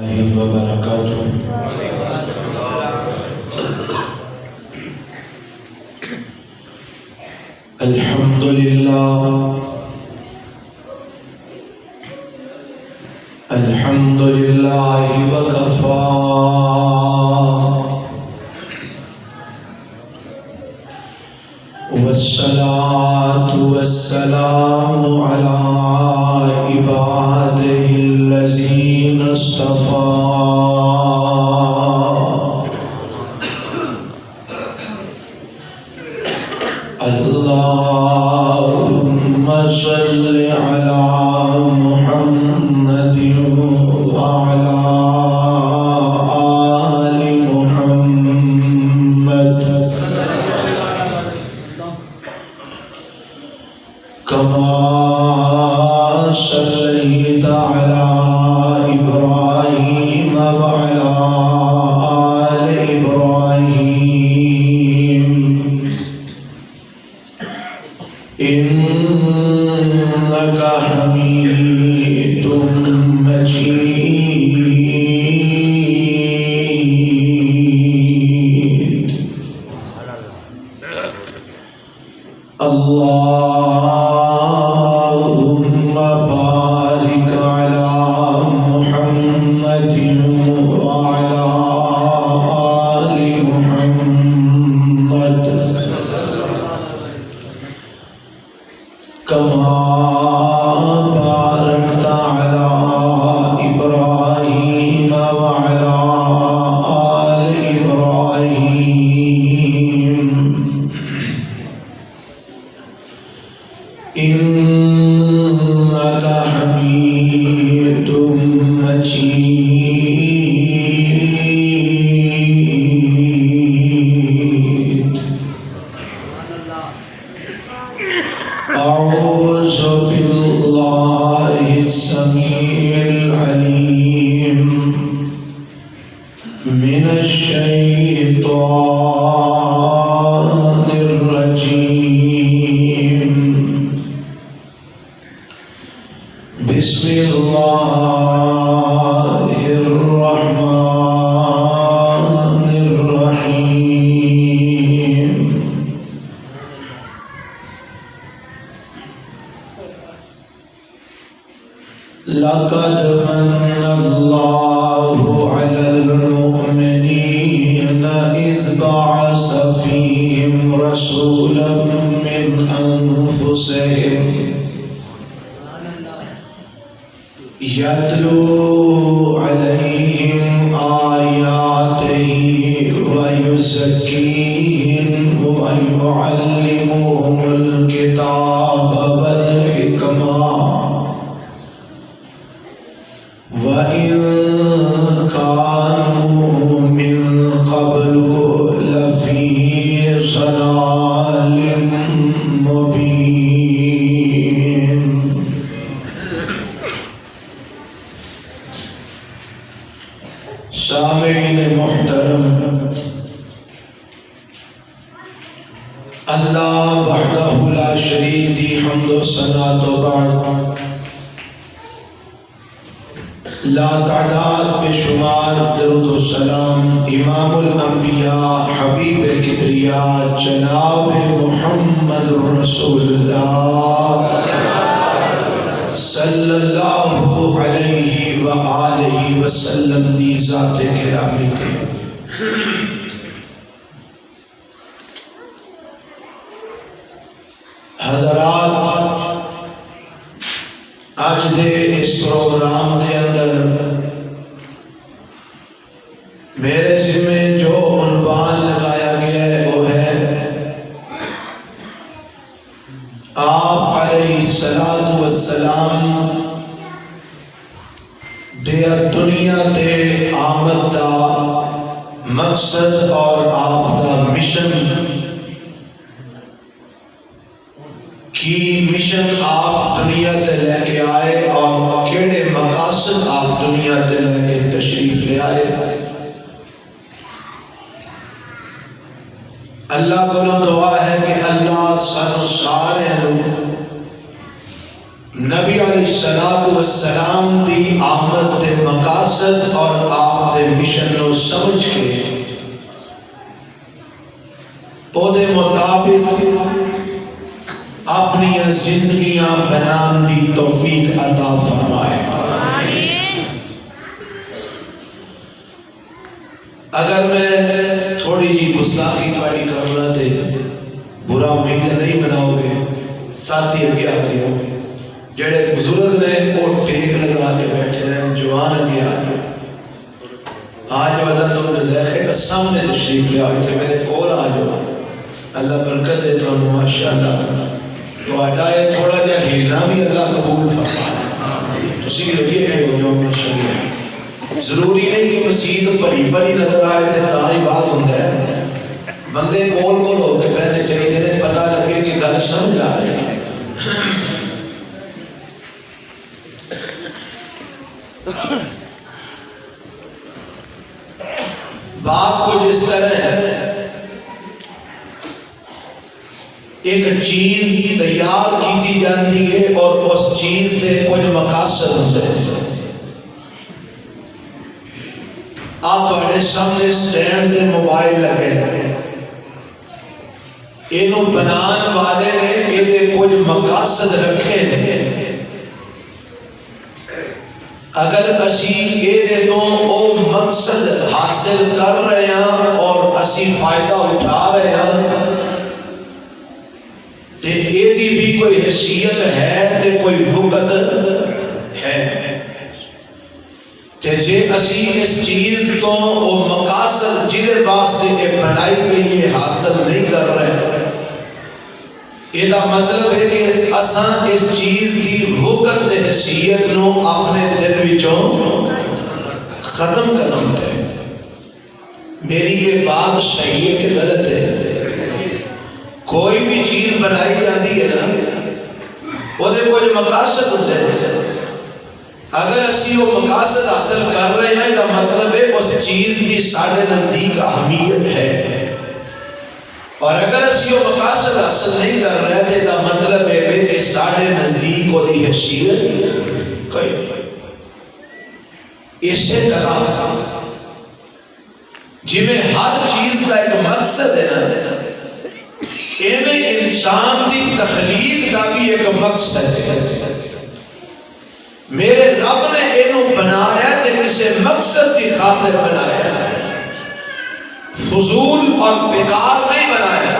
وبرکاتہ۔ الحمد للہ وکفا والصلاة والسلام على عباده الذين اصطفى اللهم صل على محمد وعلى آل محمد كما صليت على إبراهيم وعلى آل إبراهيم إنك حميد مجيد اللهم بارك على محمد وعلى آل محمد كما باركت على إبراهيم وعلى آل إبراهيم إنك حميد مجيد أعوذ بالله السميع العليم من الشيطان الرجيم بسم الله الرحمن الرحيم لقد من الله على المؤمنين إذ بعث فيهم رسولا من أنفسهم يتلو عليهم آياته ويزكيهم ويعلمهم الكتاب والحكمة وإن كانوا من قبل لفي ضلال مبين سامعین محترم، اللہ وحدہ لا شریک دی حمد و ثنا تو بعد لا تعداد بے شمار درود و سلام امام الانبیاء حبیب کبریاء جناب محمد رسول اللہ صلی اللہ علیہ وآلہ وسلم دی ذات گرامی تھی۔ حضرات، آج دے اس پروگرام دے اندر میرے ذمہ جو عنوان لگایا گیا ہے وہ ہے آپ علیہ السلام دیا دنیا تے آمد دا مقصد اور آپ دا مشن کی مشن آپ دنیا تے لے کے آئے اور کیڑے مقاصد آپ دنیا تے لے کے تشریف لے آئے۔ اللہ کو دعا ہے کہ اللہ سانو سارے نبی علیہ السلام دی آمد دے مقاصد اور آپ دے مشن نو سمجھ کے او دے مطابق اپنی زندگیاں بنان دی توفیق عطا فرمائے۔ اگر میں تھوڑی جی گستاخی پاڑی کرنا تے برا امید نہیں بناؤ گے، ساتھی اگے آ گئے ہو جڑے بزرگ نے وہ ٹیک لگا کے بیٹھے رہے، جوان اگے آ گئے۔ آج والا تم نظر کا سامنے تشریف لے آئے تھے، میرے کول آ جاؤ، اللہ برکت دے تو ماشاءاللہ تو اڈائے تھوڑا جا ہیلنا بھی اللہ قبول فرمائے۔ تسی لگے ہیں ہو جو ماشاءاللہ، ضروری نہیں کہ مسجد بڑی بڑی نظر آئے تھے تاہی بات ہوتا ہے، بندے کول ہو کے پہلے چاہیے تھے پتہ لگے کہ گل سمجھ آ رہی ہے۔ بات کچھ اس طرح ہے، ایک چیز تیار کی جاتی ہے اور اس چیز سے کچھ مقاصد ہوتے ہیں۔ آپ تھوڑے سامنے سٹینڈ تے موبائل لگے، اینو بنان والے نے یہ کچھ مقاصد رکھے ہیں۔ اگر اسی یہ تو او مقصد حاصل کر رہے ہیں اور اسی فائدہ اٹھا رہے ہیں تے یہ بھی کوئی حیثیت ہے تے کوئی وقت ہے، تے جے اسی اس چیز تو او مقاصد جنہیں واسطے کے بنائی گئی ہے حاصل نہیں کر رہے، یہ مطلب ہے کہ اساں اس چیز کی وقت حیثیت نو اپنے دل وچوں ختم کرنا ہے۔ میری یہ بات صحیح ہے کہ غلط ہے؟ کوئی بھی چیز بنائی جاتی ہے نا، وہ دے کچھ مقاصد ہوتے ہیں، اگر اسی وہ مقاصد حاصل کر رہے ہیں تو مطلب ہے اس چیز کی ساڑھے نزدیک اہمیت ہے، اور اگر اسی وہ مقاصد حاصل نہیں کر رہے تھے تو مطلب ہے کہ ساڑھے نزدیک کو دی حیثیت کوئی نہیں۔ اس سے طرح جی میں ہر چیز کا ایک مقصد ہے نا، ایویں انسان دی تخلیق کا بھی ایک مقصد ہے۔ میرے رب نے اینو بنایا تے کسے مقصد کی خاطر بنایا، فضول اور بیکار نہیں بنایا،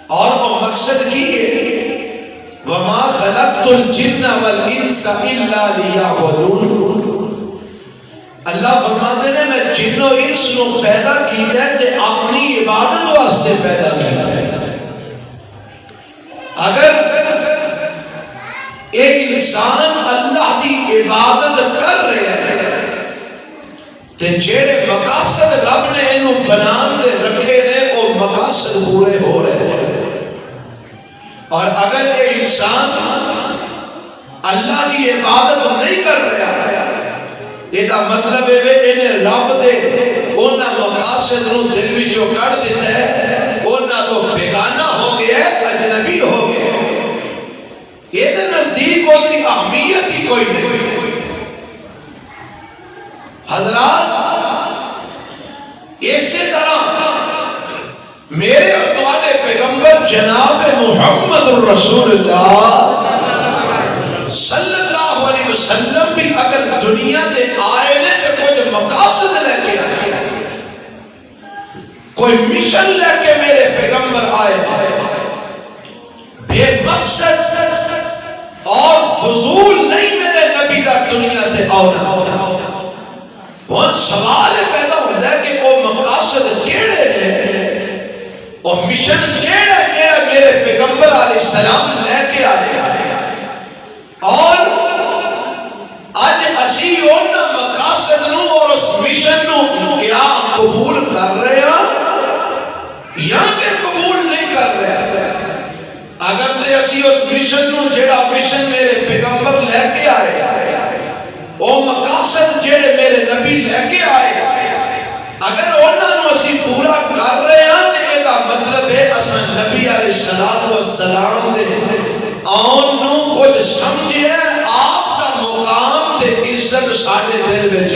اور وہ مقصد کی ہے وَمَا خَلَقْتُ الْجِنَّ وَالْإِنسَ إِلَّا لِيَعْبُدُونَ۔ اللہ فرماتے ہیں میں جن و انس کو پیدا کیا ہے تے اپنی عبادت واسطے پیدا کیا ہے۔ اگر ایک انسان اللہ کی عبادت کر رہے ہیں تے جیڑے مقاصد رب نے انہوں بنان دے رکھے نے وہ مقاصد پورے ہو رہے ہیں، اور اگر ایک انسان اللہ کی عبادت نہیں کر رہا ہے یہ مطلب ہے انہیں رب دے اونا مقاصد نو دل وچوں کٹ دیتا ہے، اونا تو بیگانہ ہو گیا ہے، اجنبی ہو گیا ہے، یہ دے نزدیک ہوتی اہمیت ہی کوئی نہیں۔ حضرات اسی طرح میرے اور تمہارے پیغمبر جناب محمد الرسول اللہ صلی اللہ علیہ وسلم بھی اگر دنیا دے آئے نے تو کوئی مقاصد لے کے آئے، کوئی مشن لے کے میرے پیغمبر آئے بے مقصد اور فضول نہیں میرے نبی دا دنیا دے آنا۔ وہ سوال پیدا ہوتا ہے کہ وہ مقاصد کیڑے ہیں، وہ مشن کیڑا میرے پیغمبر علیہ السلام لے کے آئے، اور آج اسی ان مقاصد نو اور اس مشن نو کیا قبول کر رہے ہیں یا کہ قبول نہیں کر رہے ہیں۔ اگر تے اسی اس مشن نو جیڑا مشن میرے پیغمبر لے کے آئے، وہ مقاصد جیڑے میرے نبی لے کے آئے، اگر انہاں نو اسی پورا کر رہے ہیں تو یہ مطلب ہے اساں نبی علیہ السلام دے آن نو کچھ سمجھے آپ کا مقام تے عزت ساڑھے دل بچ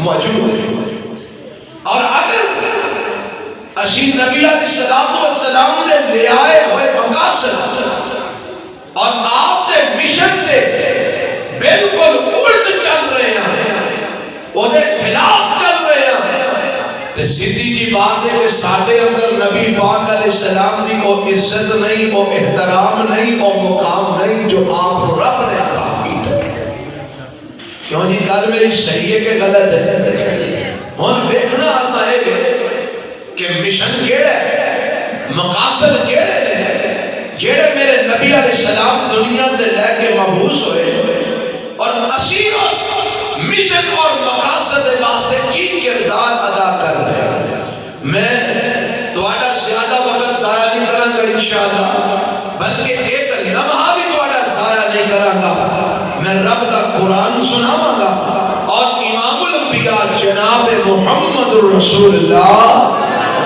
موجود ہے. اور اگر اسی نبی علیہ السلام نے لے آئے ہوئے مقاصد اور آپ کے مشن دے بالکل الٹ چل رہے ہیں، وہ دے خلاف چل رہے ہیں، تو سیدھی جی بات ہے کہ ساڑھے اندر نبی پاک علیہ السلام دی وہ عزت نہیں، وہ احترام نہیں، وہ مقام نہیں جو آپ کو رب نے عطا کی تھا. کیوں جی گل میری صحیح ہے کہ غلط ہے؟ ہن دیکھنا ایسا ہے کہ مشن کیڑا ہے، مقاصد کیڑے نے جیڑے میرے نبی علیہ السلام دنیا تے لے کے مبعوث ہوئے، اور اسی اس مشن اور مقاصد واسطے کی کردار ادا کر رہے ہیں. میں تواڈا زیادہ وقت ضائع نہیں کراں گا انشاءاللہ، بلکہ ایک لمحہ بھی تواڈا ضائع نہیں کراں گا. میں رب دا قرآن سناواں گا اور امام الانبیاء جناب محمد الرسول اللہ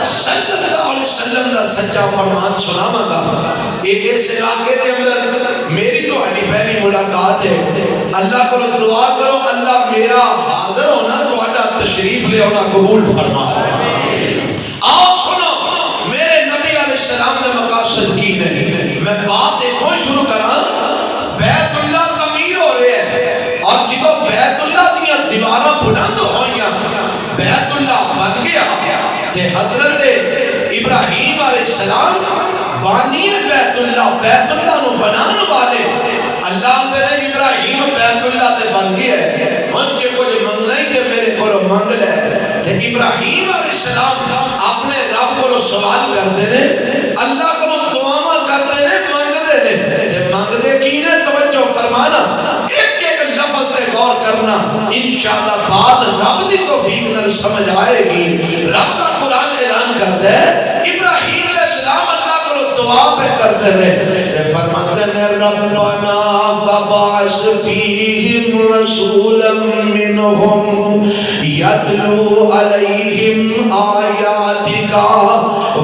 صلی اللہ علیہ وسلم دا سچا فرمان سناواں گا. اس علاقے کے اندر میری تو پہلی ملاقات ہے. اللہ کو دعا کرو اللہ میرا حاضر ہونا تہاڈا تشریف لے آنا قبول فرما. آؤ سنو میرے نبی علیہ السلام نے مقاصد کی نہیں. میں بات دیکھو شروع کراں. بیت اللہ تعمیر ہو رہے ہیں اور جدو بیت اللہ دیاں دیواراں بلند ہوئیاں، بیت اللہ بن گیا تے حضرت ابراہیم علیہ السلام بانی بیت اللہ نو بنان والے اللہ نے ابراہیم بیت اللہ تے بن گیا ہے. من کے کچھ منگنا ہی تے میرے کو منگ لے. تے ابراہیم علیہ السلام اپنے رب کو سوال کرتے ہیں، اللہ کو دعاواں کرتے ہیں، منگتے ہیں. تے منگتے کی نے توجہ فرمانا، ایک ایک لفظ تے غور کرنا، انشاءاللہ بات رب دی توفیق نال سمجھ آئے گی. رب کا قرآن اعلان کرتا ہے ابراہیم علیہ السلام اللہ کو دعا پہ کرتے ہیں، فرماتے ہیں ربنا فبعث فیہم رسولا منہم یتلو علیہم آیاتک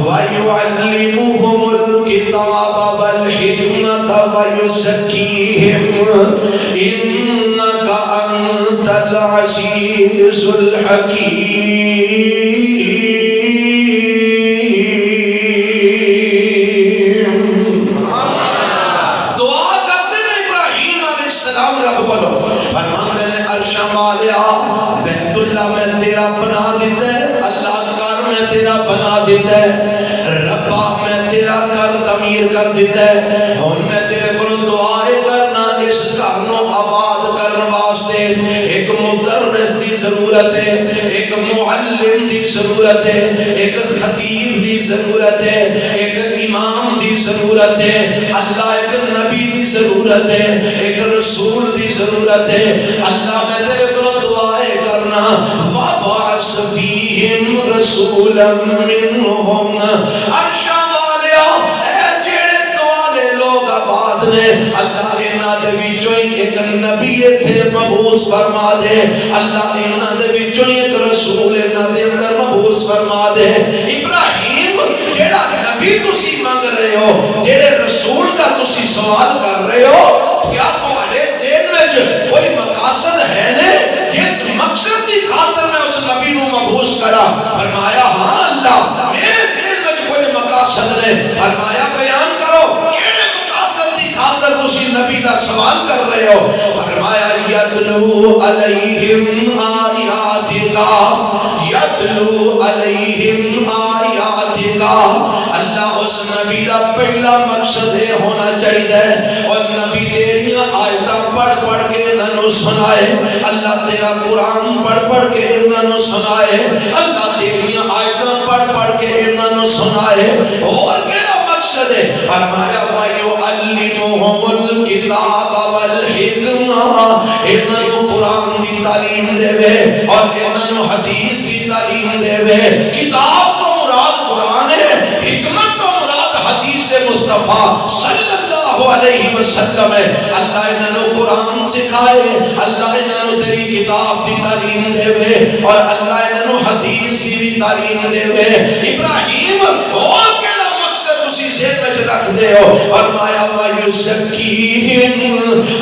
ویعلمہم الکتاب والحکمت ویزکیہم انک انت العزیز الحکیم. فرماندے نے عرشاں والیا بیت اللہ میں تیرا بنا دیتا ہے، اللہ کر میں تیرا بنا دیتا ہے، ربا میں تیرا کر تعمیر کر دیتا ہے. اور میں تیرے کو دعائیں کرنا اس گھر نو آباد کرنے واسطے ایک مدرس دی ضرورت ہے، ایک معلم دی ضرورت ہے، ایک خطیب دی ضرورت ہے، ایک امام دی ضرورت ہے، اللہ ایک نبی دی ضرورت ہے، ایک رسول دی ضرورت ہے. اللہ میں تیرے کو دعائیں کرنا وَبَعَثْ فِيهِمْ رَسُولًا مِّنْهُمْ. عرشاں والیا اے جیڑے دوالے لوگ آباد نے، اللہ انہاں دے وچوں ایک نبی تھے مبعوث فرما دے، اللہ انہاں دے وچوں ایک رسول انہاں دے اندر مبعوث فرما دے. ابراہیم جیڑا نبی تسی مانگ رہے ہو، جیڑے رسول دا تسی سوال کر رہے ہو، کیا تمہارے ذہن میں کوئی مقاصد ہے نے جس مقصد کی خاطر میں اس نبی نو مبعوث کرا؟ فرمایا ہاں اللہ میرے ذہن میں کوئی مقاصد نے. فرمایا بیان کرو کیڑے مقاصد کی خاطر تسی نبی دا سوال کر رہے ہو؟ فرمایا یتلو علیہم آیاتک، یتلو علیہم آیاتک. اللہ اس نبی دا پہلا مقصد یہ ہونا چاہیے اور نبی تیریاں آیتاں پڑھ پڑھ کے انہوں سنائے، اللہ تیرا قرآن پڑھ پڑھ کے انہوں سنائے، اللہ تیریاں آیتاں پڑھ پڑھ کے انہوں سنائے. اور کیڑا مقصد ہے؟ فرمایا وَيُعَلِّمُهُمُ الْكِتَابَ وَالْحِكْمَةَ. انہوں قرآن دی تعلیم دے وے اور انہوں حدیث دی تعلیم دے وے. کتاب تو مراد قرآن ہے، حکمت تو مراد حدیث مصطفیٰ صلی اللہ علیہ وسلم ہے. اللہ انہوں قرآن سکھائے، اللہ انہوں تیری کتاب دی تعلیم دے وے اور اللہ انہوں حدیث دی بھی تعلیم دے وے. ابراہیم اور کیڑا مقصد اسی ذہن میں رکھ دے ہو. فرمایا وَيُزَكِّيهِمْ,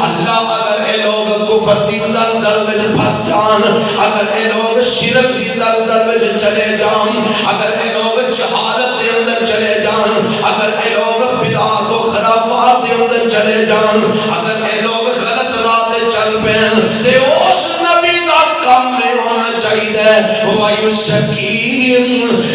اللہ اگر اے لوگ کفر دی دل وچ پھس جان, اگر اے لوگ شرک دی دل وچ چلے جان, اگر اے لوگ جہالت دے اندر چلے جان, اگر اے لوگ بدعات و خرافات دے اندر چلے جان, اگر اے لوگ غلط راہ تے چل پین, تے اس نبی دا کام میں ہونا چاہیے وَيُزَكِّيهِمْ,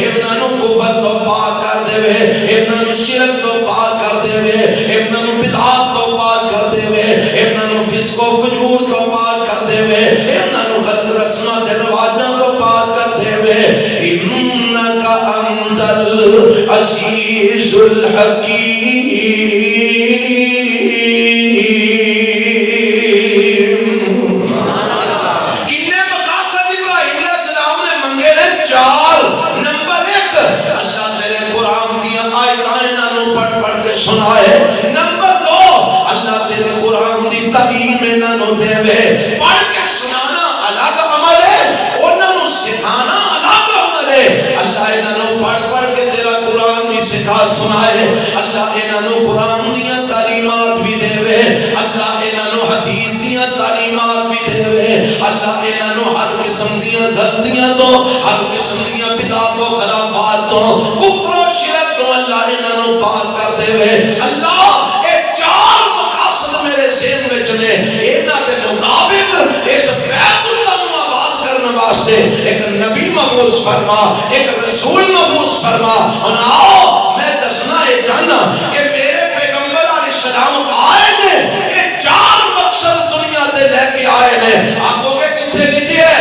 انہاں نو کفر تو پاک کر دے وے, انہاں نو شرک تو پاک کر دے وے, انہاں نو بدعات تو پاک کر دے وے, انہاں نو فسق و فجور تو پاک کر دے وے, انہاں نو غلط رسماں تے رواجاں تو پاک کر دے وے. انک انت العزیز الحکیم. کتنے مقاصد ابراہیم علیہ السلام نے منگے نے؟ 4. نمبر 1, اللہ تیرے قرآن دیا آیتاں انہاں نو پڑھ پڑھ کے سنائے. نمبر 2, اللہ تیرے قرآن دی تعلیم انہاں نو دے وے. پڑھ کے سنانا الگ عمل ہے, انہاں نو سکھانا الگ عمل ہے. اللہ انہاں نو پڑھ پڑھ کے تیرا قرآن بھی سکھا سنائے. اللہ انہاں نو قرآن دیا تعلیمات بھی دے وے. اللہ انہاں نو حدیث دیا تعلیمات بھی دے وے. اللہ انہاں نو ہر قسم دیا غلطیاں تو, ہر قسم دیا بدعات و خرافات تو, کفر و شرک تو اللہ انہاں نو پاک کر دے وے. اللہ اے 4 مقاصد میرے ذہن وچ نے. انہاں دے مطابق اس بیت اللہ نو آباد کرنے واسطے ایک نبی مبعوث فرما, ایک رسول مبعوث فرما. اور آؤ میں دسنا یہ چاہنا کہ میرے پیغمبر علیہ السلام آئے نے, یہ 4 مقصد دنیا تے لے کے آئے نے. آپ کو کہ کتنے لکھی ہے؟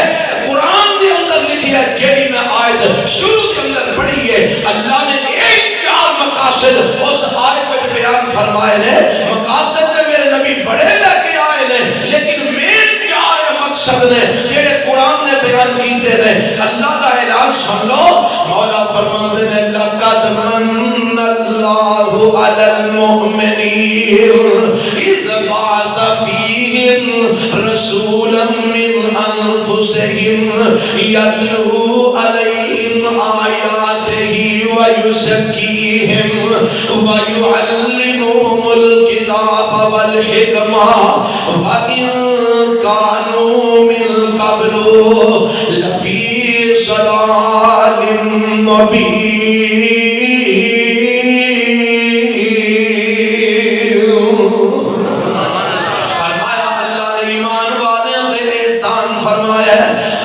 قرآن دے اندر لکھی ہے. جیڑی میں آیت شروع کے اندر پڑھی ہے, اللہ نے یہی 4 مقاصد اس آیت وچ بیان فرمائے نے. مقاصد تے میرے نبی بڑے لے کے آئے نے, لیکن مین 4 مقصد نے جیڑے قرآن نے بیان کیتے نے. اللہ دا اعلان سن لو. مولا فرماندے نے لقد من اللہ علی المؤمنین اذ بعث فیہم رسولا من انفسہم یتلو علیہم آیاتہ ویزکیہم ویعلمہم الکتاب والحکمہ وَإِن كَانُوا مِن قَبْلُ لَفِي ضَلَالٍ مُبِينٍ. فرمایا اللہ نے ایمان والوں تے احسان فرمایا.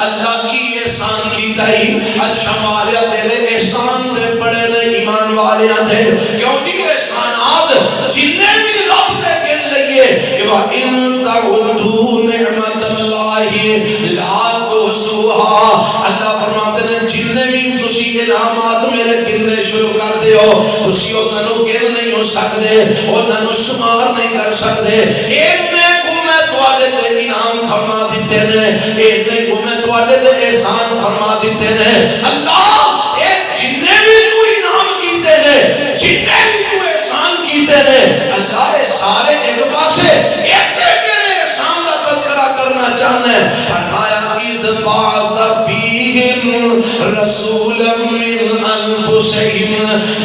اللہ کی احسان کی تائی اچھا مالیا تیرے احسان دے بڑے نے ایمان والیاں دے, کیونکہ احسانات جنہیں بھی رب دے گر لئیے. وَإِن تَعُدُّوا نِعْمَةَ اللَّهِ لَا تُحْصُوهَا. اللہ فرماتے ہیں جنہیں بھی تسی انعامات میرے گرنے شروع کر دے ہو, تسی انہاں نو گر نہیں ہو سکتے, انہاں نو شمار نہیں کر سکتے. اتنے کو میں تواڈے تے انعام فرما دیتے نے, اتنے کو میں تواڈے تے احسان فرما دیتے نے. اللہ اے جنہیں بھی تو انعام کیتے نے, جنہیں بھی تو احسان کیتے نے, اللہ اے سارے ایک پاسے ایتھے کیڑے احسان دا تذکرہ کرنا چاہنا ہے. فرمایا اذ بعث فیہم رسولا من انفسہم.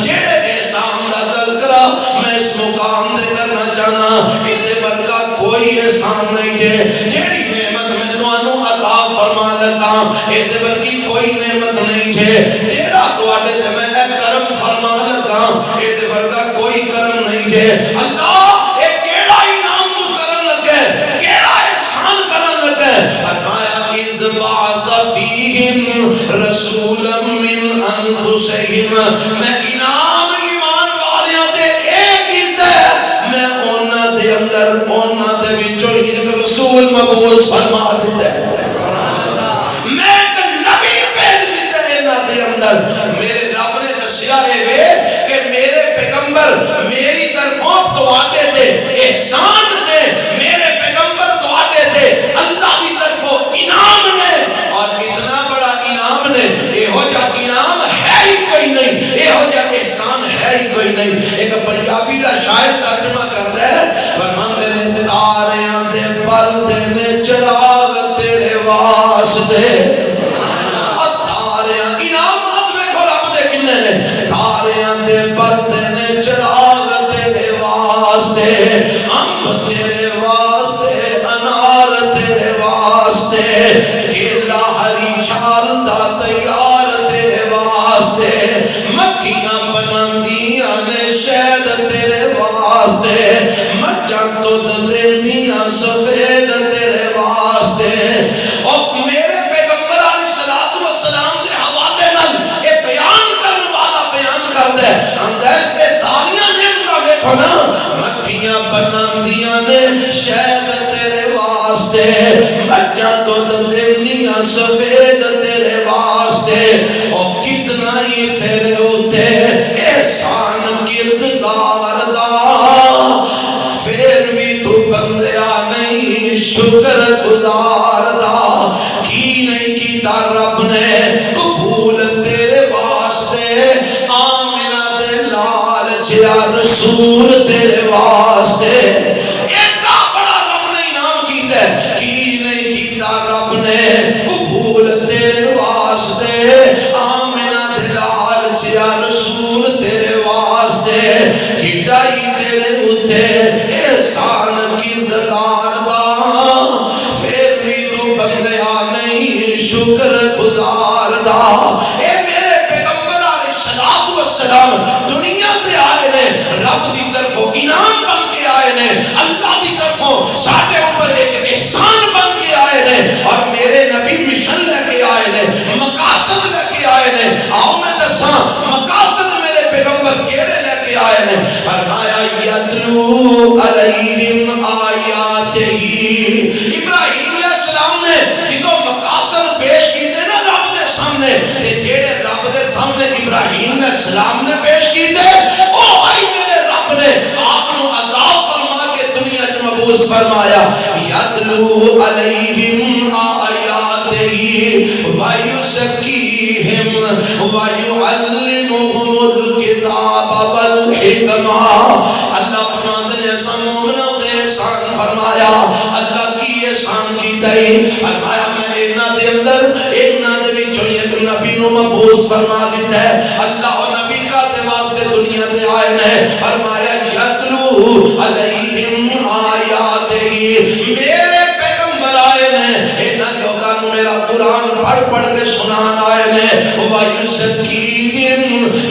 جیڑے احسان دا تذکرہ میں اس مقام دے کرنا چاہنا, ایدے برکا کوئی احسان نہیں ہے. جیڑی نعمت میں تانوں عطا فرما لگا, ایدے برکی کوئی نعمت نہیں ہے. جیڑا تواڈے تے میں کرم فرما لگا, ایدے برکا کوئی کرم نہیں ہے. اللہ اے کیڑا انعام تو کرن لگے, کیڑا احسان کرن لگے. فرمایا اذ بعث فیہم رسولا من انفسہم. میں انعام ایمان والیاں تے اے کیتا ہے, میں انہاں دے اندر انہاں دے وچوں ایک رسول مبعوث فرما دیتا ہے. میں ایک نبی بھیج دیتا ہے انہاں دے اندر. میرے رب نے دسیا ہے کہ میرے پیغمبر میری طرفوں تواڈے تے احسان نے, میرے پیغمبر تواڈے تے اللہ دی طرفوں انعام نے. اور اتنا بڑا انعام نے, ایہو جا انعام ہے ہی کوئی نہیں, ایہو جا احسان ہے ہی کوئی نہیں. ایک پنجابی دا شاعر ترجمہ کرتا ہے, فرماندے نے تاریاں دے پردے نے چراغ تیرے واسطے. اور تاریاں انعامات ویکھو رب دے کنے نے, تاریاں دے پردے نے چراغ یا ہری چھال دا تیار تیرے واسطے مکھیاں بناندیاں نے شہد تیرے واسطے مجھاں تو دیندیاں سفید تیرے واسطے اور میرے پیغمبر علیہ السلام دے حوالے نال اے بیان کرنے والا بیان کردا ہے اندر اے ساریاں نعمتاں ویکھو نا مکھیاں بناندیاں نے شہد تیرے واسطے مجھاں تو دیندیاں سفید تیرے واسطے اور کتنا ہی تیرے ہوتے احسان کردگار دا پھر بھی تو بندیا نہیں شکر گزار دا کی نہیں کیتا رب نے قبول تیرے واسطے آمنہ دے لال جیا رسول تیرے واسطے ایڈا بڑا رب نے انعام کیتا ہے کی نہیں کیتا رب نے قبول تیرے واسطے آمنہ دے لال جیا رسول تیرے واسطے ہدائی تیرے ہوتے احسان کردگار دا پھر بھی تو بندیا نہیں شکر گزار دا اے میرے پیغمبر علیہ السلام دنیا تے آئے نے رب دی طرفوں انعام بن کے آئے نے اللہ دی طرفوں ساٹھے اوپر ایک احسان بن کے آئے نے اور میرے نبی مشن لے کے آئے نے مقاصد لے کے آئے نے آؤ میں دساں مقاصد میرے پیغمبر کیڑے لے کے آئے نے فرمایا یتلو علیہم آیاتہ ابراہیم علیہ السلام نے جدو مقاصد پیش کیتے نا رب دے سامنے تے جیڑے رب دے سامنے ابراہیم علیہ السلام نے پیش کیتے او آئی میرے رب نے آپ نو عطا فرما کے دنیا جو مبعوث فرمایا یتلو علیہم آیاتہ ویزکیہم ویعلمہم الکتاب والحکمہ اللہ فرماتے ہیں ایسا مومنوں کے احسان فرمایا اللہ کی احسان کی دائی فرمایا میں اینا دے اندر اینا دے وچوں ایک نبی نو مبعوث فرما دیتا ہے اللہ و نبی کا تے واسطے دنیا دے آئے نے فرمایا یتلو علیہم آیاتہ میرے پیغمبر آئے نے اینا لوگاں نو میرا قرآن پڑھ پڑھ کے سنان آئے نے وَيُزَكِّيهِمْ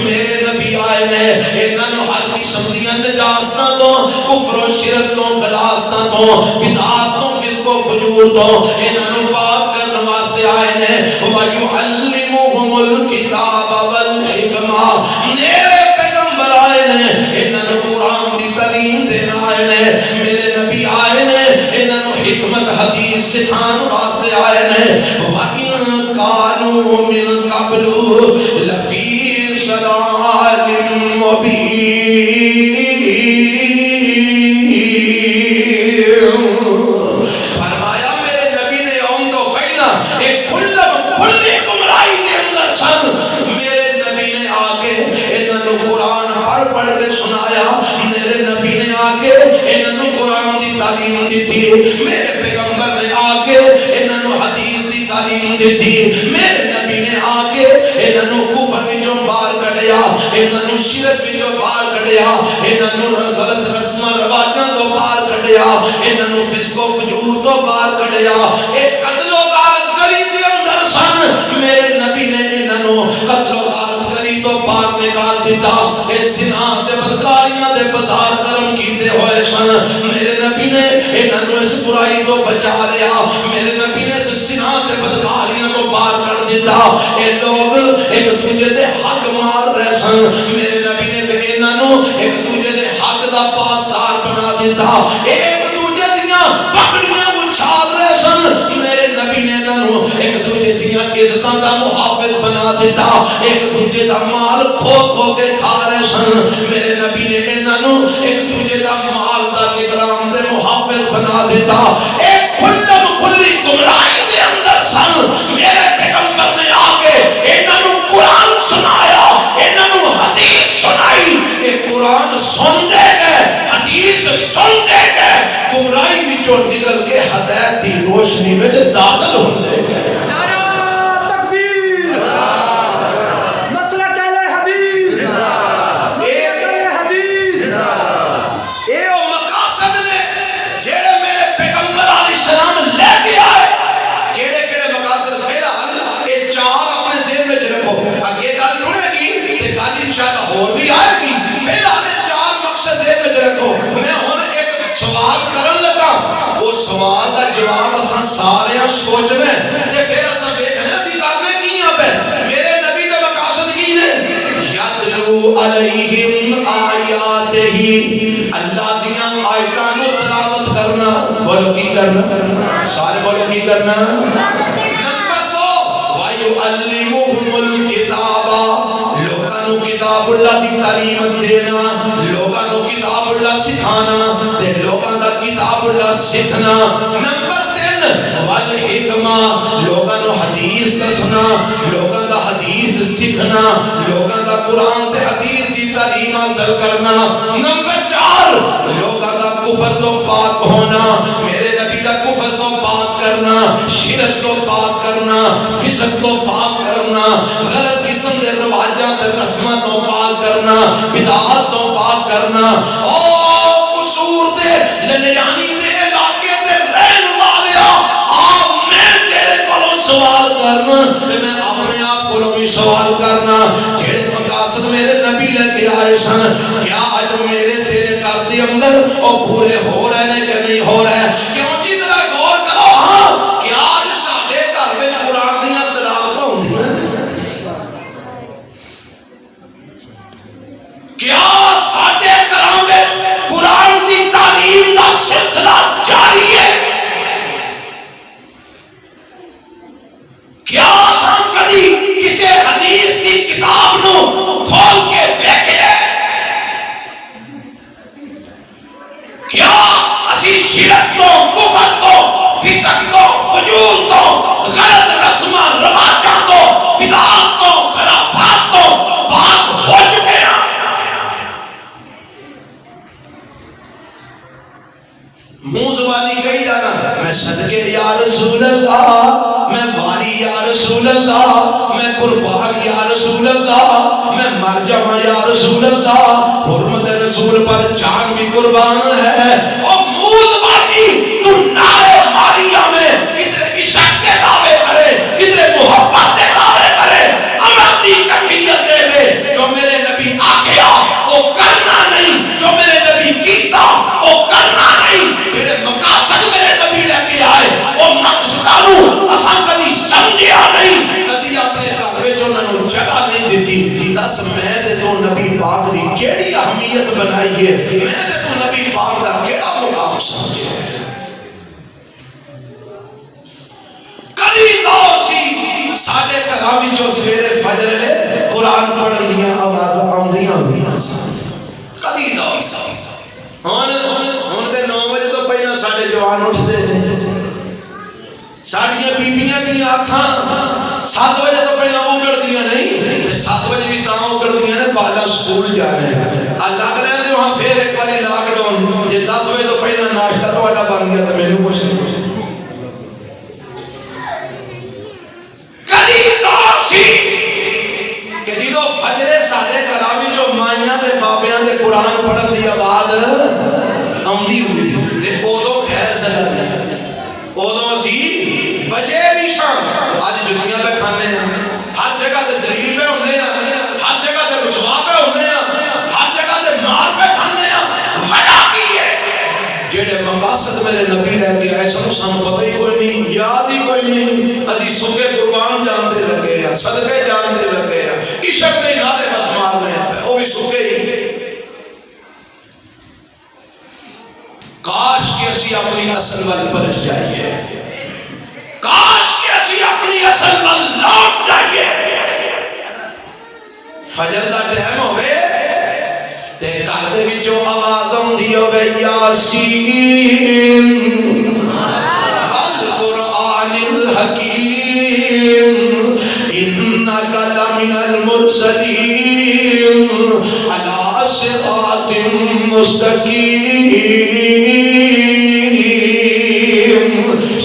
میرے نبی آئے نے اینا نو ہر قسم دیاں نجاستاں تو کفر و شرک تو غلاستاں تو بدعات تو فسق و فجور تو اینا نو پاک کرنے واسطے آئے نے وَيُعَلِّمُهُمُ الْكِتَابَ وَالْحِكْمَةَ میرے پیغمبر آئے نے اینا نو قرآن دی تعلیم دینا آئے نے میرے نبی آئے نے اینا نو حکمت حدیث سکھان واسطے آئے نے وَإِن كَانُوا مِن قَبْلُ لَفِي ضَلَالٍ مُبِينٍ فرمایا میرے نبی نے یوم تو پہلا ایک کھلی گمراہی کے اندر سن میرے نبی نے آکے انہوں قرآن پڑھ پڑھ کے سنایا میرے نبی نے آکے انہوں قرآن دی تعلیم دی تھی میرے پیغمبر نے آکے انہوں حدیث دی تعلیم دی تھی میرے نبی نے آکے انہوں کفر وچوں باہر کڈیا انہوں شرک وچوں باہر کڈیا انہوں غلط رسم رواجاں تو باہر کڈیا انہوں فسق و فجور تو باہر کڈیا ایک قتل و غارت کری دے اندر سن میرے نبی نے انہوں قتل و غارت کری تو باہر نکال دیتا اے زنا تے بدکاریاں دے بازار کرم کیتے ہوئے سن میرے نبی نے انہوں اس برائی تو بچا لیا میرے نبی نے اس زنا تے بدکاریاں تو باہر کر دیتا اے لوگ ایک دوجے دے حق مار رہے سن میرے نبی نے انہوں ایک دوجے دے حق دا پاسدار بنا دیتا ایک دوجے دیاں پکڑیاں اچھال رہے سن میرے نبی نے انہوں ایک دوجے دیاں عزتاں دا محافظ بنا دیتا ایک دوجے دا مال کھو کھو کے کھا رہے سن میرے نبی نے انہوں ایک دوجے دا مال دا نگران دے محافظ بنا دیتا ایک کھلی گمراہی دے اندر سن میرے پیغمبر نے آگے انہوں قرآن سنایا انہوں حدیث سنائی کہ قرآن سن دے گئے حدیث سن دے گئے گمراہی وچوں نکل کے ہدایت دی روشنی میں داخل ہو دے گئے سوچنا ہے تے پھر اساں ویکھنا اسی کرنے کیاں پہ میرے نبی دے مقاصد کی نے یتلو علیہم آیاتہ اللہ دیاں آیتاں نو تلاوت کرنا بولو کی کرنا سارے بولو کی کرنا نمبر 2 وَيُعَلِّمُهُمُ الْكِتَابَ لوگاں نو کتاب اللہ دی تعلیم دینا لوگاں نو کتاب اللہ سکھانا تے لوگاں دا کتاب اللہ سیکھنا نمبر 3 والحکمہ لوگاں نو حدیث دسنا لوگاں دا حدیث سیکھنا لوگاں دا قرآن تے حدیث دی تعلیم حاصل کرنا نمبر 4 لوگاں دا کفر تو پاک ہونا میرے نبی دا کفر تو پاک کرنا شرک تو پاک کرنا فسق تو پاک کرنا غلط قسم دے رواجاں تے رسماں تو پاک کرنا بدعات تو پاک کرنا او قصور دے للیانی دے علاقے دے رہن والیا آپ میں تیرے کولوں سوال کرنا تے میں اپنے آپ کولوں بھی سوال کرنا جڑے مقاصد میرے نبی لے کے آئے سن کیا اج میرے تیرے گھر دے اندر او پورے ہو رہے نے کہ نہیں ہو رہے کیوں جی ذرا غور کرو ہاں کیا اج ساڈے گھر وچ قرآن دیاں تلاوتاں ہوندیاں کیا ساڈے گھراں وچ قرآن دی تعلیم دا سلسلہ جاری ہے کیا اساں کدی کسی حدیث دی کتاب نو کھول کے دیکھے کیا اسی شرک تو کفر تو فسق تو فجور تو غلط رسماں رواجاں تو بدعات تو خرافات تو پاک ہو چکے ہیں منہ زبانی کہی جانا میں صدقے یا رسول اللہ میں باری یا رسول اللہ میں قربان یا رسول اللہ میں مر جاواں یا رسول اللہ حرمت رسول پر جان بھی قربان ہے اور منہ زبانی تو نعرے ماریاں میں کتنے عشق کے دعوے کرے کتنے محبت کے دعوے کرے عمل دی کیفیت دے میں جو میرے نبی آکھیا وہ کرنا نہیں جو میرے نبی کیتا وہ کرنا نہیں میرے مقاصد میرے نبی لے کے آئے وہ مقصداں نو اساں کدی سمجھیا نہیں کدی اپنے گھر وچ انہاں نو جگہ نہیں دتی دس میں تے تو نبی پاک دی کیڑی اہمیت بنائی ہے میں تے تو نبی پاک دا کیڑا مقام سمجھیا کدی تو سی ساڈے گھراں وچوں سویرے فجر لے قرآن پڑھن دیاں آوازاں آندیاں ہوندیاں کدی تو ہن تے 9 بجے تو پہلا ساڈے جوان اٹھدے نے ساڈیاں بیبییاں دیاں اکھاں 7 بجے تو پہلا اگڑدیاں نہیں تے 7 بجے بھی تاں اگڑدیاں نے بالا سکول جانا ہے لگ رہے تے وہاں پھر ایک باری لاک ڈاؤن جے 10 بجے تو پہلا ناشتہ تہاڈا بن گیا تے مینوں کچھ نہیں کدی تو سی کہ جدوں فجرے ساڈے گھراں وچوں مائیاں تے بابیاں دے قرآن پڑھن دی آواز آندی ہوندی سی تے اودوں خیر سلامتی سی اودوں اسی بچے بھی شان اج جتیاں پہ کھانے ہیں ہر جگہ تے ذلیل پہ ہونے ہیں ہر جگہ تے رسوا پہ ہونے ہیں ہر جگہ تے مار پہ کھانے ہیں وجہ کی ہے جڑے مقاصد میرے نبی لے کے آئے سانو پتہ ہی کوئی نہیں یاد ہی کوئی نہیں اسی سکے قربان جان دے لگے ہیں صدقے جان دے لگے ہیں عشق دے نعرے بس مارنے ہیں وہ بھی سکے ہی کاش کہ اسی اپنی اصل وال پلٹ جائیے کاش کہ اسی اپنی اصل وال لوٹ جائیے فجر دا ٹائم ہوئے تے گھر دے وچوں آواز آندی ہوے یاسین والقرآن الحکیم انک لمن المرسلین علی صراط مستقیم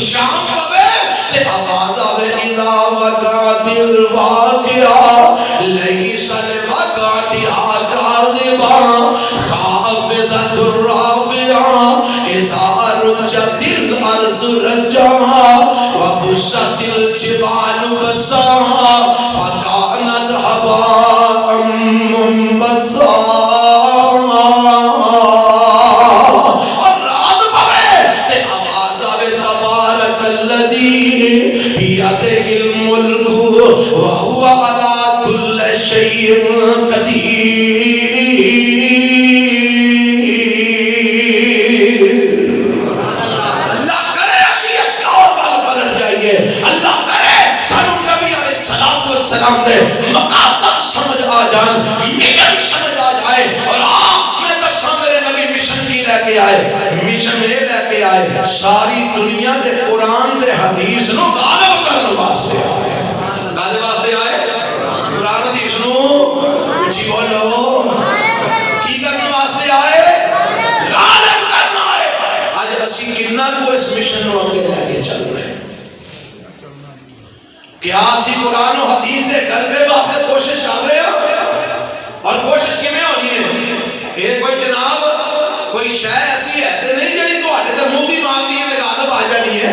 شام پوے تے آواز آوے اذا وقعت الواقعہ لیس لوقعتها کاذبہ خافضۃ الرافعہ اذا رجت الارض رجا وبست الجبال بسا فكانت هباء منبثا اور رات پوے تے آواز آوے تبارک الذی وَهُوَ عَلَى كُلِّ شَيْءٍ قَدِيرٌ۔ اللہ کرے اسی اسکار وال پلٹ جائیے، اللہ کرے سانو نبی علیہ السلام دے مقاصد سمجھ آ جان، مشن سمجھ آ جائے، اور میں دساں میرے نبی مشن کی لے کے آئے، مشن یہ لے کے آئے ساری دنیا تے قرآن تے حدیث نو غالب کرنے واسطے آئے۔ کادے واسطے آئے؟ قرآن حدیث نو اچھی بولو کی کرنے واسطے آئے؟ غالب کرنا آئے۔ آج اسی کتنا کو اس مشن نو اگے لے کے چل رہے ہیں؟ کیا اسی قرآن و حدیث دے غلبے واسطے کوشش کر رہے ہیں؟ اور کوشش کیویں ہونی ہے؟ یہ کوئی جناب کوئی شے ایسی ہے تے نہیں جڑی تواڈے تے منہ دی مانگدی ہے تے غالب آ جانی ہے،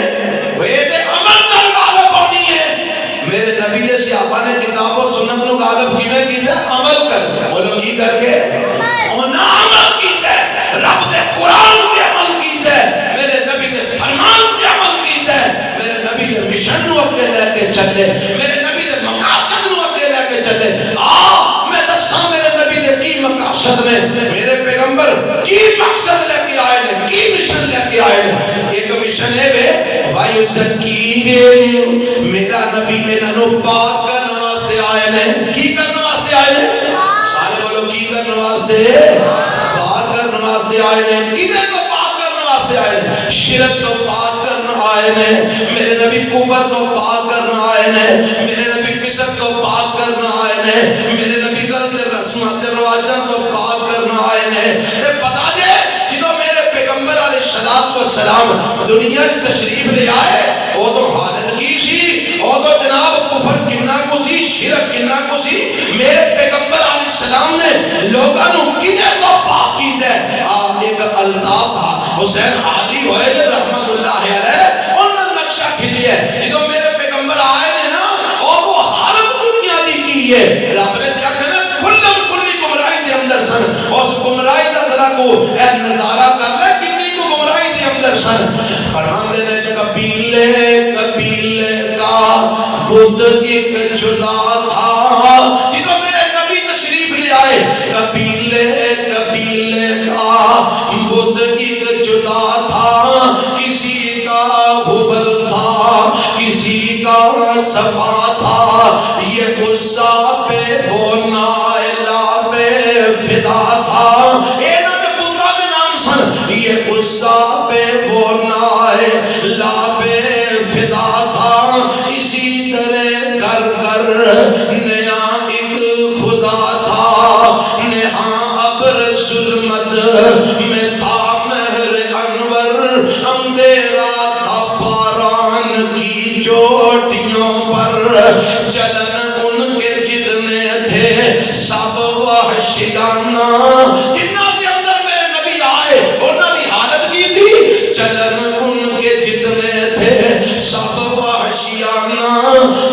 یہ تے عمل نال غالب ہونی ہے۔ میرے نبی نے صحابہ نے کتاب و سنت نو غالب کیویں کیتا؟ عمل کر کے۔ بولو کی کر کے؟ انہاں عمل کیتا ہے، رب دے قرآن تے عمل کیتا ہے، میرے نبی دے فرمان تے عمل کیتا ہے، میرے نبی دے مشن نو اگے لے کے چلے، میرے نبی دے مقاصد نو اگے لے کے چلے۔ میں دساں میرے نبی دے کی مقاصد نے، میرے پیغمبر کی مقصد لے کے آئے نے، کی مشن لے کے آئے نے۔ ایک مشن ہے وے وَيُزَكِّيهِمْ، میرا نبی انہاں نو پاک کرنے واسطے آئے نے۔ کی کرنے واسطے آئے نے؟ سارے بولو کی کرنے واسطے؟ پاک کرنے واسطے آئے نے۔ کدے کو پاک کرنے واسطے آئے نے؟ شرک تو پاک کرنے آئے نے، میرے نبی کفر تو پاک کرنے آئے نے، میرے نبی فسق تو پاک کرنے آئے نے، میرے نبی غلط رسمات رواجاں تو پاک کرنے آئے نے۔ تے پتا جے جدو میرے پیغمبر علیہ السلام دنیا کی تشریف لے آئے، وہ تو حالت کی سی، وہ تو جناب کفر کنا کو سی، شرک کنا کو سی۔ میرے پیغمبر علیہ السلام نے لوگاں نو کدے تو پاک کیتا ہے؟ ایک الطاف حسین حادی ہوئے نے رحمت اللہ علیہ، انہوں نے نقشہ کھچیا ہے۔ جدو میرے پیغمبر آئے نے نا، وہ تو حالت دنیا دی کی ہے۔ رب نے کیا کہنا کلم کلی گمراہی دے اندر سن، اس گمراہی دا ذرا کو اے نظارہ کر لے کتنی کو گمراہی دے اندر سن۔ فرمان دے نے قبیلے قبیلے کا بدھ ایک جدا تھا۔ جدو میرے نبی تشریف لے آئے، قبیلے قبیلے کا بدھ ایک جدا تھا، کسی کا حبل تھا، کسی کا صفا تھا، یہ غصہ پہ وہ نائلہ پہ فدا تھا۔ اینا دے بندہ دے نام سن، یہ غصہ پہ وہ نائلہ پہ فدا تھا، اسی طرح کر کر نیا ایک خدا تھا، نہاں ابر ظلمت میں تھا مہر انور، اندھیرا تھا فاران کی چوٹیوں پر، چلن ان کے جتنے تھے سب وحشیانہ۔ جنہ کے اندر میرے نبی آئے انہوں نے حالت کی تھی، چلن ان کے جتنے تھے سب وحشیانہ،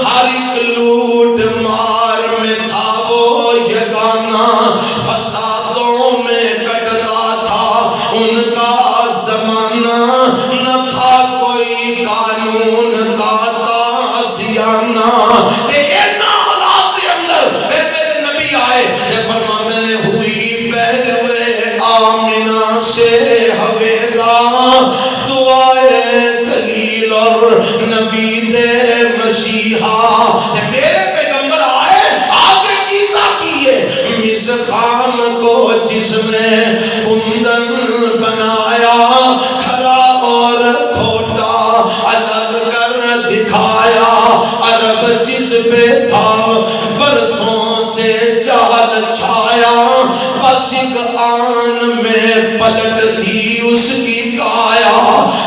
ہر ایک لوٹ مار میں تھا وہ یگانہ، فسادوں میں کٹتا تھا ان کا زمانہ، نہ تھا کوئی قانون کا تازیانہ۔ اینا حالات کے اندر پھر میرے نبی آئے، یہ فرماتے نے ہوئی پہلوے آمنہ سے ہویگا، دعائے خلیل اور نبی دے مسیحا۔ میرے پیغمبر آئے، آگے کیتا کیے، مسخام کو جس نے کندن بنایا، کھرا اور کھوٹا الگ کر دکھایا، عرب جس پہ تھا برسوں سے جال چھایا، بس ایک آن میں پلٹ دی اس کی کایا۔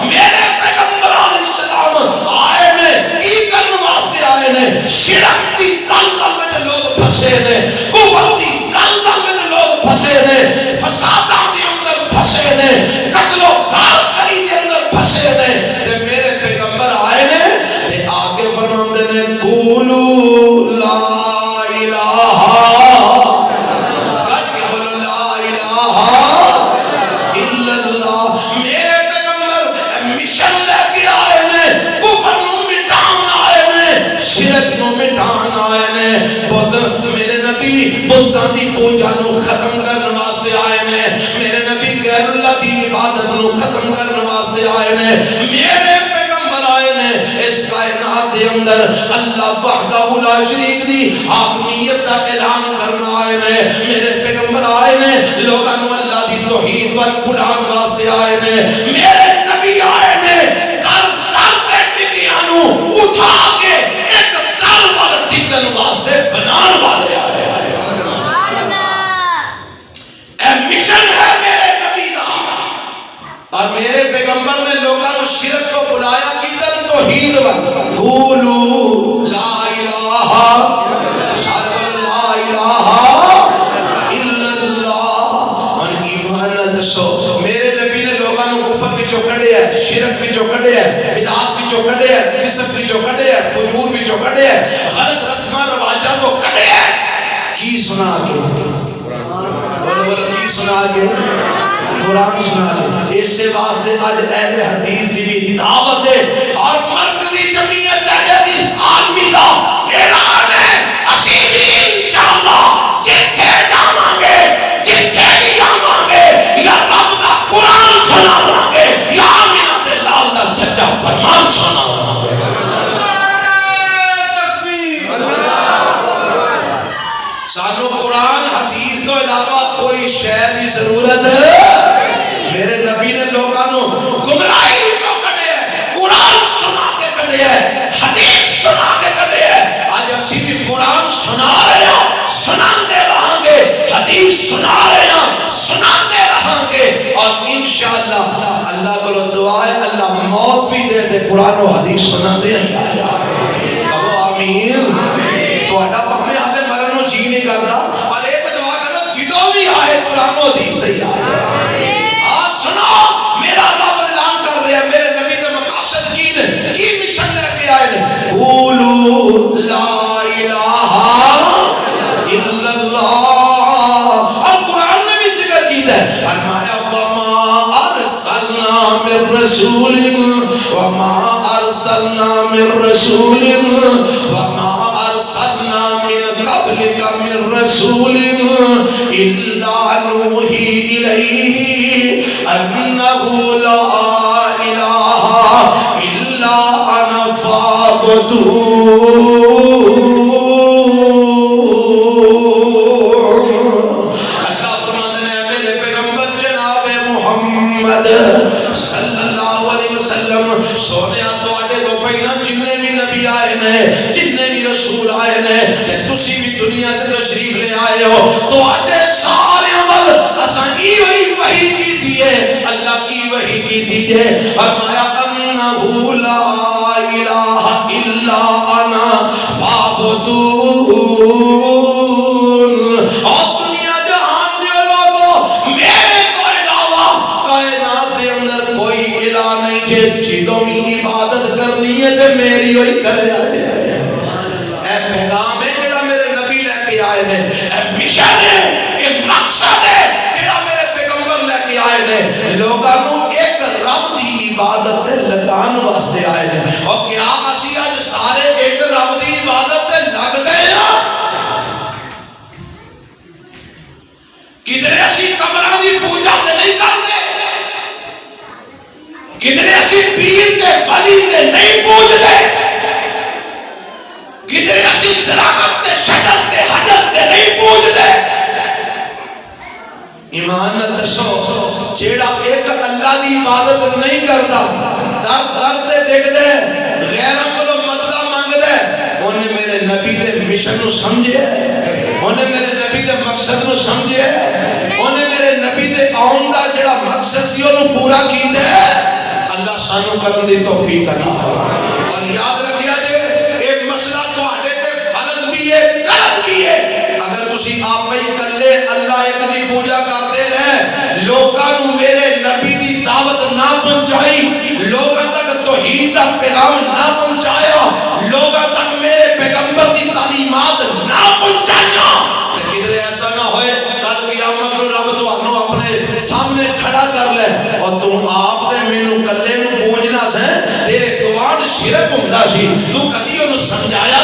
میرے پیغمبر علیہ السلام آئے نے، کی کرنے واسطے آئے نے؟ شرک دی دلدل میں جو لوگ پھسے نے، کفر دی دلدل میں جو لوگ پھسے نے، فسادہ دی اندر پھسے نے، قتل و غارت کے اندر پھسے نے، تے میرے پیغمبر آئے نے تے آگے فرماندے نے قولو لا الہ، گج کے بولو لا الہ الا اللہ۔ میرے پیغمبر مشن لے کے آئے نے، کفر نو مٹاؤن آئے نے، شرک نو مٹھان آئے نے بت میرے نبی بتاں دی پوجا نو ختم کرنے واسطے آئے نے میرے نبی غیر اللہ دی عبادت نو ختم کرنے واسطے آئے نے میرے پیغمبر آئے نے اس کائنات دے اندر اللہ وحدہ لا شریک دی حاکمیت دا اعلان کرنا آئے نے میرے پیغمبر آئے نے لوگاں نو اللہ دی توحید ول بلانے واسطے آئے نے میرے نبی آئے نے در در تے ٹکیاں نو اٹھا کے ایک در ول ٹکن واسطے بنان والے آئے اے مشن ہے میرے نبی دا اور میرے پیغمبر نے لوگاں نو شرک کو بلایا کدھر توحید ول قولوا لا الہ لا الہ الا اللہ اور ایمان نہ دسو میرے نبی نے لوگاں نو کفر وچوں کڈیا ہے شرک وچوں کڈیا ہے بدعات وچوں کڈیا ہے فسق وچوں کڈیا ہے فجور وچوں کڈیا ہے غلط رسماں رواجاں تو کڈیا ہے کی سنا کے بولو کی سنا کے قرآن سنا کے اس سے واسطے آج اہل حدیث دی بھی دعوت ہے اور مرکزی جمعیت اہل حدیث عالمی دا اعلان ہے اسی بھی انشاءاللہ جتھے جاواں گے جتھے بھی آواں گے یا رب دا قرآن سناواں گے یا آمینہ دے لال دا سچا فرمان سناواں گے سانو قرآن حدیث تو علاوہ کوئی شے دی ضرورت میرے نبی نے لوگاں نو گمراہی وچوں کڈیا ہے قرآن سنا کے کڈیا ہے حدیث سنا کے کڈیا ہے اج اسی بھی قرآن سنا رہے ہاں سناندے رہاں گے حدیث سنا رہے ہاں سناندے رہاں گے اور انشاءاللہ اللہ کو دعا ہے اللہ موت بھی دے تے قرآن و حدیث سناندے ہیں کہو آمین تہاڈا بھاویں آدے مرن نو جی نہیں کردا پر ایک دعا کرو جدوں بھی آئے قرآن و حدیث تیار ہے سنو میرا رب اعلان کر رہا ہے میرے نبی دے مقاصد کی نے کی مشن لے کے آئے نے قولوا لا الہ الا اللہ اور قرآن نے بھی ذکر کی ہے فرمایا وما ارسلنا من رسول وما ارسلنا من رسول وما ارسلنا من قبلک من رسول الا نوحی الیہ انہو لا الہ الا انا فاعبدون اللہ فرماتے ہیں میرے پیغمبر جناب محمد صلی اللہ علیہ وسلم سونیا تواڈے تو پہلا جننے بھی نبی آئے نے جننے بھی رسول آئے نے تسی بھی دنیا تے تشریف لے آئے ہو تواڈے سارے عمل اساں ایہی وحی کی دیے اللہ کی وحی کی دیے فرمایا انہو لا الہ الا انا فاعبدون اور دنیا جہان دے لوگوں میرے کو علاوہ کائنات دے اندر کوئی الہ نہیں جے جدوں بھی عبادت کرنی ہے تے میری ہوئی کرے اے پیغام ہے جڑا میرے نبی لے کے آئے نے اے مشن ہے اے مقصد ہے جڑا میرے پیغمبر لے کے آئے نے لوگاں نو ایک رب دی عبادت تے لگان واسطے آئے نے اور کیا اسی اج سارے ایک رب دی عبادت تے لگ گئے ہاں کدھر اسی قبراں دی پوجا تے نہیں کردے کدھر اسی پیر تے ولی تے نہیں پوجدے کدھر اسی درخت تے شجر تے حجر تے نہیں پوجدے ایمان نہ دسو جیڑا ایک اللہ دی عبادت نہیں کرتا در در تے ڈگ دے غیراں کولوں مدد منگدا اونے میرے نبی دے مشن نو سمجھے اونے میرے نبی دے مقصد نو سمجھے اونے میرے نبی دے آن دا جڑا مقصد سی اونوں پورا کیتا اللہ سانو کرن دی توفیق عطا فرمائے اور یاد رکھیا جے ایک مسئلہ تواڈے تے فرض بھی ہے غلط بھی ہے اگر تسی آپ ہی کلے اللہ ایک دی پوجا کرتے رہے لوگاں نو میرے نبی دی دعوت نہ پہنچائی لوگاں تک توحید دا پیغام نہ پہنچایا لوگاں تک میرے پیغمبر دی تعلیمات نہ پہنچایا کدھر ایسا نہ ہوئے کل قیامت نو رب تانوں اپنے سامنے کھڑا کر لے اور تم آپ تے مینوں کلے نو پوجنا سے تیرے قرآن شرک ہوندا سی تو کدی اونوں سمجھایا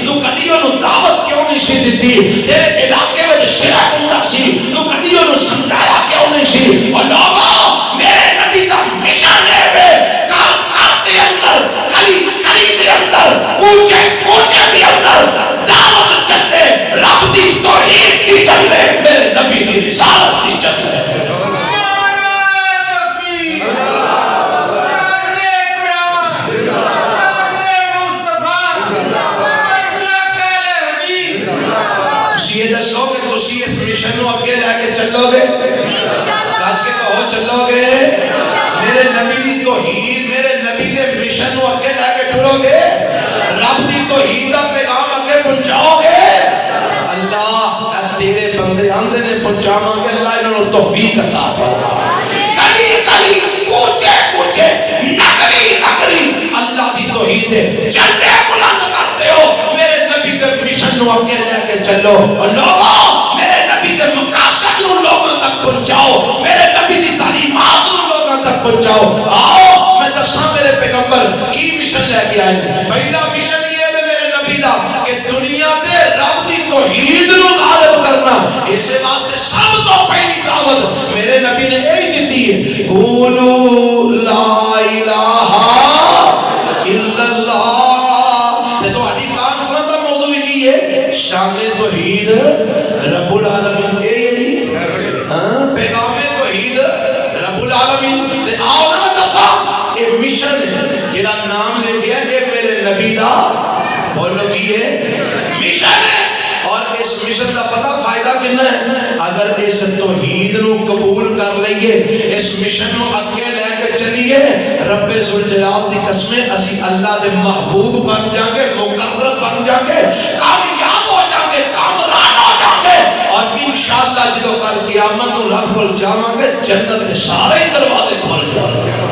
تو کدی انہوں دعوت کیوں نہیں سی دیتی؟ تیرے علاقے میں شرک ہوندا سی تو کدی انہوں سمجھایا کیوں نہیں سی؟ اور لوگوں میرے نبی دا مشن ہے وے گھر دے اندر گلی گلی دے اندر کوچے کوچے دے اندر دعوت چلے، رب دی توحید دی چلے، میرے نبی دی رسالت دی چلے۔ مشنوں اگے لے کے چلو گے، کہا کے کہو چلو گے، میرے نبی دی توحید میرے نبی دے مشنوں اگے لے کے ٹرو گے، رب دی توحید دا پیغام اگے پہنچاؤ گے۔ اللہ تیرے بندے آندے نے پہنچاواں گے، اللہ انہوں توفیق عطا فرما۔ گلی گلی کوچے کوچے نگری نگری اللہ دی توحید دے جھنڈے بلند کرتے ہو، میرے نبی دے مشنوں اگے لے کے چلو۔ اور لوگوں میرے نبی دے مقاصد نو لوگوں تک پہنچاؤ، میرے نبی دی تعلیمات نو لوگوں تک پہنچاؤ۔ آؤ میں دساں میرے پیغمبر کی مشن لے کے آئے۔ پہلا مشن یہ ہے میرے نبی دا کہ دنیا تے رب دی توحید نو غالب کرنا، اس واسطے سب تو پہلی دعوت میرے نبی نے یہی دیتی ہے، قولوا لا الہ الا اللہ۔ تے تہاڈی کانفرنس دا موضوع کی ہے؟ شان توحید رب العالمین۔ پیغام توحید رب العالمین۔ تے آؤ میں دساں یہ مشن جڑا نام لے گیا یہ میرے نبی دا بولو کی ہے مشن ہے۔ اور اس مشن دا پتہ فائدہ کنا ہے؟ اگر اس توحید نو قبول کر لئیے، اس مشن نو اگے لے کے چلیے، رب ذوالجلال دی قسمیں اسی اللہ دے محبوب بن جائیں گے، مقرب بن جائیں گے، کامیاب ہو جائیں گے، کامران ہو جائیں گے، اور انشاءاللہ جدو کل قیامت نو رب کول جاواں گے جنت دے سارے دروازے کھل جائیں گے۔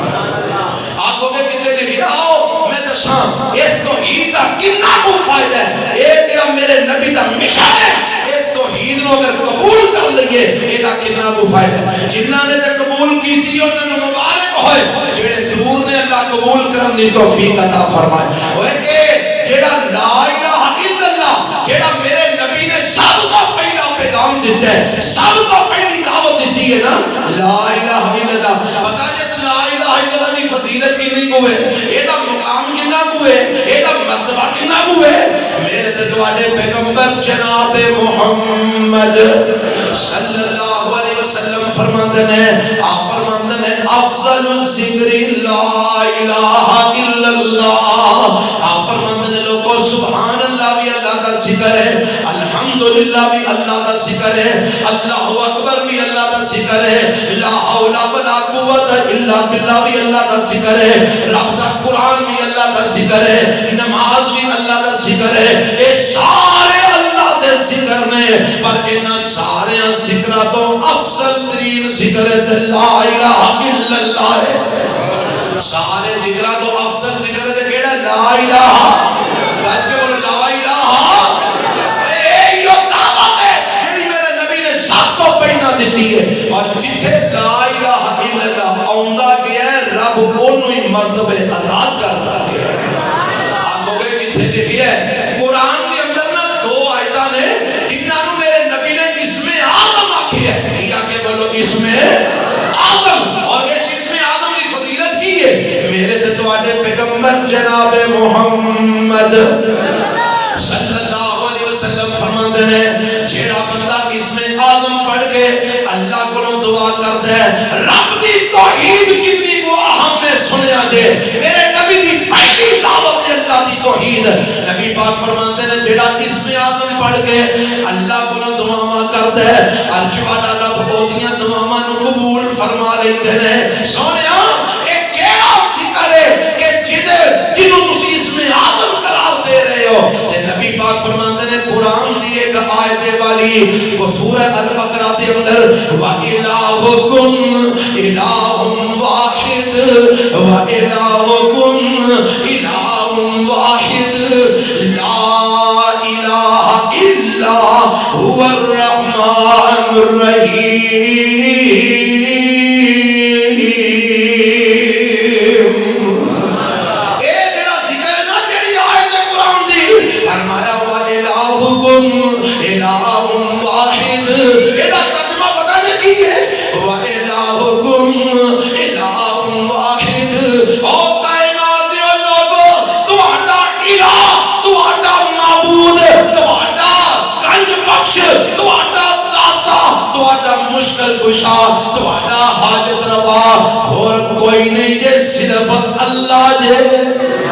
آگوں میں کتنے لکھی آؤ میں دساں اس توحید دا کتنا کو فائدہ ہے؟ یہ جڑا میرے نبی دا مشن ہے، اس توحید نو اگر قبول کر لئیے یہ دا کتنا کو فائدہ ہے۔ جنہاں نے تے قبول کی تھی انہوں نے مبارک ہوئے، جڑے دور نے اللہ قبول کرن دی توفیق عطا فرمائے۔ وہ اے جڑا لا الہ الا اللہ، جڑا میرے نبی نے سب تو پہلا پیغام دیتا ہے، سب تو پہلی دعوت دیتی ہے نا، لا الہ الا اللہ۔ پتہ جس لا الہ الا اللہ دی فضیلت کتنی کو ہے، یہ دا مقام کتنا کو ہے، یہ دا مرتبہ کتنا کو ہے؟ میرے تے تواڈے پیغمبر جناب محمد صلی اللہ علیہ وسلم فرماندے ہیں، آپ فرماندے ہیں افضل الذکر لا الہ الا اللہ۔ آپ فرماندے ہیں لوگوں سبحان اللہ بھی اللہ کا ذکر ہے، الحمدللہ بھی اللہ کا ذکر ہے، اللہ اکبر بھی اللہ کا ذکر ہے، لا حول ولا قوت الا باللہ بھی اللہ کا ذکر ہے، رب کا قرآن بھی اللہ کا ذکر ہے، نماز بھی اللہ کا ذکر ہے۔ یہ سارے اللہ دے ذکر نے، پر انہاں سارے ذکرہ تو افضل ترین ذکر ہے لا الہ الا اللہ ہے۔ سارے ذکرہ تو افضل ذکر ہے کیڑا؟ لا الہ۔ بچ کے بولو لا الہ۔ اے یہ دعوت ہے جڑی میرے نبی نے سب تو پہلا دیتی ہے، اور جتھے لا الہ الا اللہ آندا گیا ہے رب اونوں ہی مرتبے عطا کرتا گیا ہے۔ آگے گئے کتنے لکھی ہے قرآن کے اندر نا دو آیتاں نے جنہاں میرے نبی نے اسم اعظم آکھی ہے، یہ آگے بولو اسم اعظم۔ اور اس اسم اعظم کی فضیلت کی ہے میرے تے تواڈے پیغمبر جناب محمد صلی اللہ علیہ وسلم فرماندے ہیں جیڑا بندہ اسم اعظم پڑھ کے اللہ کو دعا کردا ہے، رب دی توحید کتنی کو اہم میں سنیا جے، میرے نبی دی پہلی دعوت ہے اللہ دی توحید۔ نبی پاک فرماندے ہیں جیڑا اسم اعظم پڑھ کے اللہ کو دعاواں کردا ہے، عرش والا رب اودیاں دعاواں نو قبول فرما لیندے نے۔ سونیا اے کیڑا ذکر ہے کہ جنوں تسی اسم اعظم قرار دے رہے ہو؟ تے نبی پاک فرماندے نے قرآن دی ایک آیت والی کو سورہ البقرہ دے اندر وَإِلَٰهُكُمْ إِلَٰهٌ وَاحِدٌ وَإِلَٰهُكُمْ إِلَٰهٌ وَاحِدٌ لَا إِلَٰهَ إِلَّا هُوَ الرَّحْمَٰنُ الرَّحِيمُ۔ فرمایا مشکل کشا تہاڈا حاجت روا اور کوئی نہیں جے صرف اللہ جے